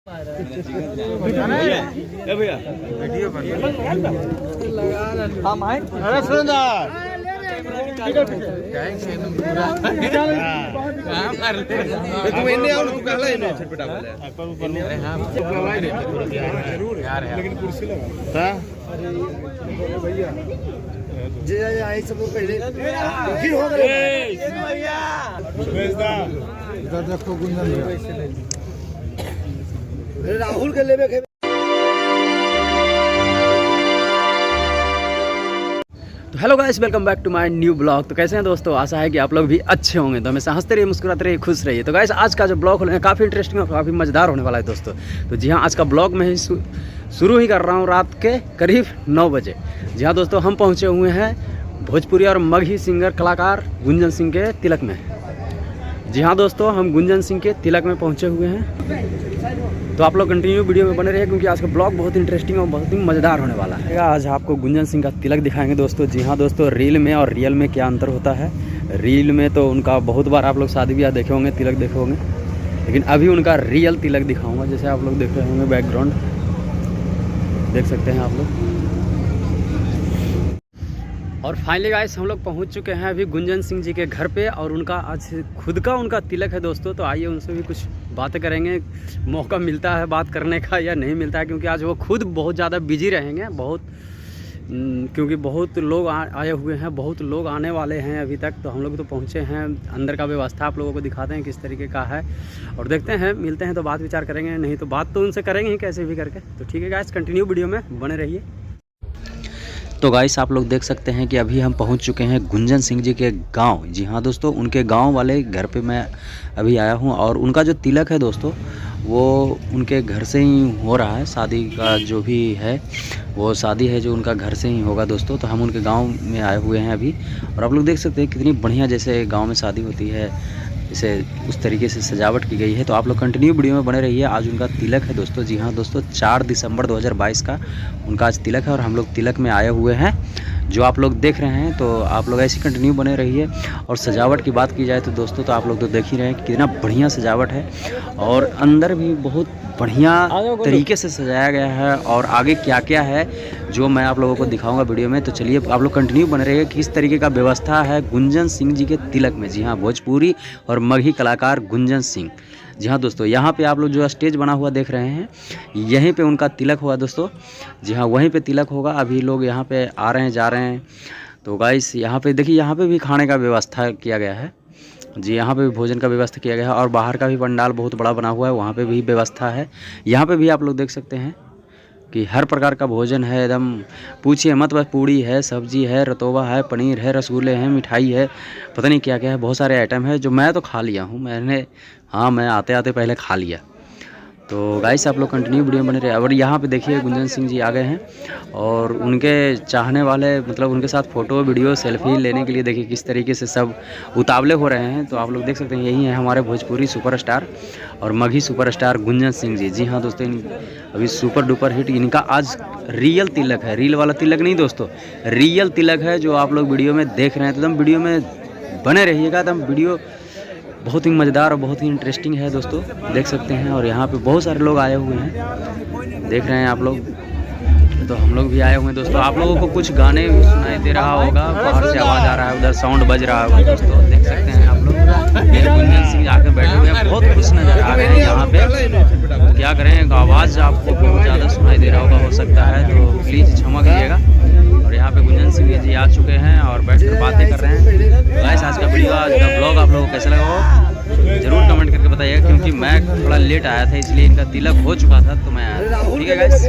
भैया अरे सुरेंद्र तुम इन्हें आओ तू कहला इन्हें छटपटा बोले अरे हां लेकिन कुर्सी लगा अरे भैया जे आई सब पहले फिर हो गए भैया भेजदा इधर देखो गुंजन राहुल के लेवे तो hello guys, welcome back to my new blog. तो कैसे हैं दोस्तों, आशा है कि आप लोग भी अच्छे होंगे। तो हमेशा हंसते रहिए, मुस्कुराते रहिए, खुश रहिए। तो गाइस आज का जो ब्लॉग होने काफ़ी इंटरेस्टिंग और काफ़ी मज़ेदार होने वाला है दोस्तों। तो जी हाँ, आज का ब्लॉग मैं ही शुरू ही कर रहा हूँ रात के करीब 9 बजे। जी हाँ दोस्तों, हम पहुँचे हुए हैं भोजपुरी और मगही सिंगर कलाकार गुंजन सिंह के तिलक में। जी हाँ दोस्तों, हम गुंजन सिंह के तिलक में पहुँचे हुए हैं। तो आप लोग कंटिन्यू वीडियो में बने रहिए, क्योंकि आज का ब्लॉग बहुत इंटरेस्टिंग और बहुत ही मज़ेदार होने वाला है। आज आपको गुंजन सिंह का तिलक दिखाएंगे दोस्तों। जी हाँ दोस्तों, रील में और रियल में क्या अंतर होता है। रील में तो उनका बहुत बार आप लोग शादी ब्याह देखे होंगे, तिलक देखे होंगे, लेकिन अभी उनका रियल तिलक दिखाऊंगा। जैसे आप लोग देख रहे होंगे, बैकग्राउंड देख सकते हैं आप लोग। और फाइनली गाइस, हम लोग पहुंच चुके हैं अभी गुंजन सिंह जी के घर पे, और उनका आज खुद का उनका तिलक है दोस्तों। तो आइए उनसे भी कुछ बातें करेंगे। मौका मिलता है बात करने का या नहीं मिलता है, क्योंकि आज वो खुद बहुत ज़्यादा बिजी रहेंगे, क्योंकि बहुत लोग आए हुए हैं, बहुत लोग आने वाले हैं अभी तक। तो हम लोग तो पहुँचे हैं, अंदर का व्यवस्था आप लोगों को दिखाते हैं किस तरीके का है, और देखते हैं मिलते हैं तो बात विचार करेंगे, नहीं तो बात तो उनसे करेंगे ही कैसे भी करके। तो ठीक है गाइस, कंटिन्यू वीडियो में बने रहिए। तो गाइस आप लोग देख सकते हैं कि अभी हम पहुंच चुके हैं गुंजन सिंह जी के गांव। जी हाँ दोस्तों, उनके गांव वाले घर पे मैं अभी आया हूं, और उनका जो तिलक है दोस्तों, वो उनके घर से ही हो रहा है। शादी का जो भी है वो शादी है जो उनका घर से ही होगा दोस्तों। तो हम उनके गांव में आए हुए हैं अभी, और आप लोग देख सकते हैं कितनी बढ़िया जैसे गाँव में शादी होती है, इसे उस तरीके से सजावट की गई है। तो आप लोग कंटिन्यू वीडियो में बने रहिए। आज उनका तिलक है दोस्तों। जी हाँ दोस्तों, 4 दिसंबर 2022 का उनका आज तिलक है, और हम लोग तिलक में आए हुए हैं जो आप लोग देख रहे हैं। तो आप लोग ऐसे कंटिन्यू बने रहिए। और सजावट की बात की जाए तो दोस्तों, तो आप लोग तो देख ही रहे हैं कितना बढ़िया सजावट है, और अंदर भी बहुत बढ़िया तरीके से सजाया गया है। और आगे क्या क्या है जो मैं आप लोगों को दिखाऊंगा वीडियो में। तो चलिए आप लोग कंटिन्यू बने रहिए किस तरीके का व्यवस्था है गुंजन सिंह जी के तिलक में। जी हाँ, भोजपुरी और मगही कलाकार गुंजन सिंह। जी हाँ दोस्तों, यहाँ पे आप लोग जो स्टेज बना हुआ देख रहे हैं, यहीं पे उनका तिलक हुआ दोस्तों। जी हाँ, वहीं पे तिलक होगा। अभी लोग यहाँ पे आ रहे हैं, जा रहे हैं। तो गाइस यहाँ पे देखिए, यहाँ पे भी खाने का व्यवस्था किया गया है। जी, यहाँ पे भी भोजन का व्यवस्था किया गया है, और बाहर का भी पंडाल बहुत बड़ा बना हुआ है, वहाँ पे भी व्यवस्था है। यहाँ पे भी आप लोग देख सकते हैं कि हर प्रकार का भोजन है, एकदम पूछिए मत। बस पूड़ी है, सब्जी है, रतोबा है, पनीर है, रसगुल्ले हैं, मिठाई है, पता नहीं क्या क्या है, बहुत सारे आइटम है जो मैं तो खा लिया हूँ। मैं आते आते पहले खा लिया। तो गाइस आप लोग कंटिन्यू वीडियो बने रहे। और यहाँ पे देखिए गुंजन सिंह जी आ गए हैं, और उनके चाहने वाले मतलब उनके साथ फ़ोटो वीडियो सेल्फी लेने के लिए देखिए किस तरीके से सब उतावले हो रहे हैं। तो आप लोग देख सकते हैं, यही है हमारे भोजपुरी सुपरस्टार और मगही सुपरस्टार गुंजन सिंह जी। जी हाँ दोस्तों, अभी सुपर डुपर हिट इनका आज रियल तिलक है। रील वाला तिलक नहीं दोस्तों, रियल तिलक है जो आप लोग वीडियो में देख रहे हैं। तो एकदम वीडियो में बने रहिएगा, एकदम वीडियो बहुत ही मज़ेदार और बहुत ही इंटरेस्टिंग है दोस्तों, देख सकते हैं। और यहाँ पे बहुत सारे लोग आए हुए हैं, देख रहे हैं आप लोग। तो हम लोग भी आए हुए हैं दोस्तों। आप लोगों को कुछ गाने भी सुनाई दे रहा होगा, बाहर से आवाज़ आ रहा है, उधर साउंड बज रहा होगा दोस्तों, देख सकते हैं आप लोग। मेरे गुंजन सिंह आके बैठे हुए हैं, बहुत खुश नज़र आ रहे हैं यहाँ पे। तो क्या करें, आवाज़ आपको बहुत ज़्यादा सुनाई दे रहा होगा, हो सकता है, तो प्लीज़ क्षमा कीजिएगा। और यहाँ पे गुंजन सिंह जी आ चुके हैं और बैठ कर बातें कर रहे हैं। तो गाइस आज का वीडियो, आज का ब्लॉग आप लोगों को कैसा लगा हो ज़रूर कमेंट करके बताइएगा, क्योंकि मैं थोड़ा लेट आया था, इसलिए इनका तिलक हो चुका था तो मैं आया। ठीक है गाइस।